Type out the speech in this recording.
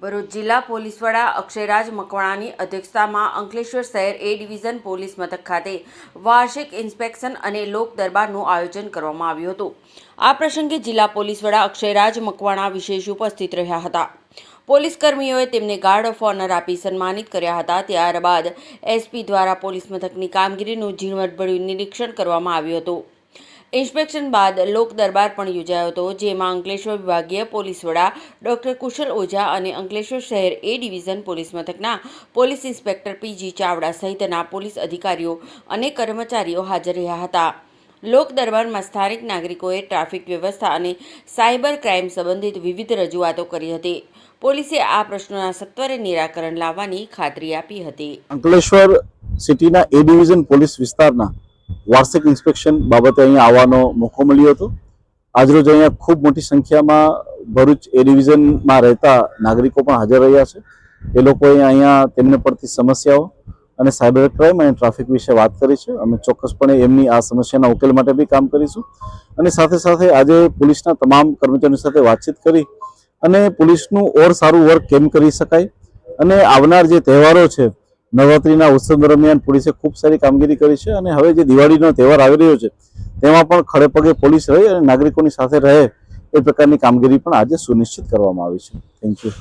ભરૂચ જિલ્લા પોલીસ વડા અક્ષયરાજ મકવાણાની અધ્યક્ષતામાં અંકલેશ્વર શહેર એ ડિવિઝન પોલીસ મથક ખાતે વાર્ષિક ઇન્સ્પેક્શન અને લોક દરબારનું આયોજન કરવામાં આવ્યું હતું। આ પ્રસંગે જિલ્લા પોલીસ વડા અક્ષયરાજ મકવાણા વિશેષ ઉપસ્થિત રહ્યા હતા। પોલીસ કર્મીઓએ તેમને ગાર્ડ ઓફ ઓનર આપી સન્માનિત કર્યા હતા। ત્યારબાદ એસપી દ્વારા પોલીસ મથકની કામગીરીનું ઝીણવટભર્યું નિરીક્ષણ કરવામાં આવ્યું હતું। ઇન્સ્પેક્શન બાદ લોક દરબાર પણ યોજાયો હતો, જેમાં અંકલેશ્વર વિભાગીય પોલીસ વડા ડોક્ટર કુશલ ઓઝા અને અંકલેશ્વર શહેર એ ડિવિઝન પોલીસ મથકના પોલીસ ઇન્સ્પેક્ટર પીજી ચાવડા સહિતના પોલીસ અધિકારીઓ અને કર્મચારીઓ હાજર રહ્યા હતા। લોક દરબારમાં સ્થાનિક નાગરિકોએ ટ્રાફિક વ્યવસ્થા અને સાયબર ક્રાઇમ સંબંધિત વિવિધ રજૂઆતો કરી હતી। પોલીસે આ પ્રશ્નોના સત્વરે નિરાકરણ લાવવાની ખાતરી આપી હતી। અંકલેશ્વર સિટીના એ ડિવિઝન પોલીસ વિસ્તારના વાર્ષિક ઇન્સ્પેક્શન બાબતે અહીંયા આવવાનો મોકો મળ્યો હતો। આજરોજ અહીંયા ખૂબ મોટી સંખ્યામાં ભરૂચ એ ડિવિઝનમાં રહેતા નાગરિકો પણ હાજર રહ્યા છે। એ લોકોએ અહીંયા તેમને પડતી સમસ્યાઓ અને સાયબર ક્રાઇમ અને ટ્રાફિક વિશે વાત કરી છે। અમે ચોક્કસપણે એમની આ સમસ્યાના ઉકેલ માટે બી કામ કરીશું અને સાથે સાથે આજે પોલીસના તમામ કર્મચારીઓ સાથે વાતચીત કરી અને પોલીસનું ઓર સારું વર્ક કેમ કરી શકાય અને આવનાર જે તહેવારો છે, નવરાત્રિના ઉત્સવ દરમિયાન પોલીસે ખૂબ સારી કામગીરી કરી છે અને હવે જે દિવાળીનો તહેવાર આવી રહ્યો છે તેમાં પણ ખડે પગે પોલીસ રહે અને નાગરિકોની સાથે રહે એ પ્રકારની કામગીરી પણ આજે સુનિશ્ચિત કરવામાં આવી છે। Thank you.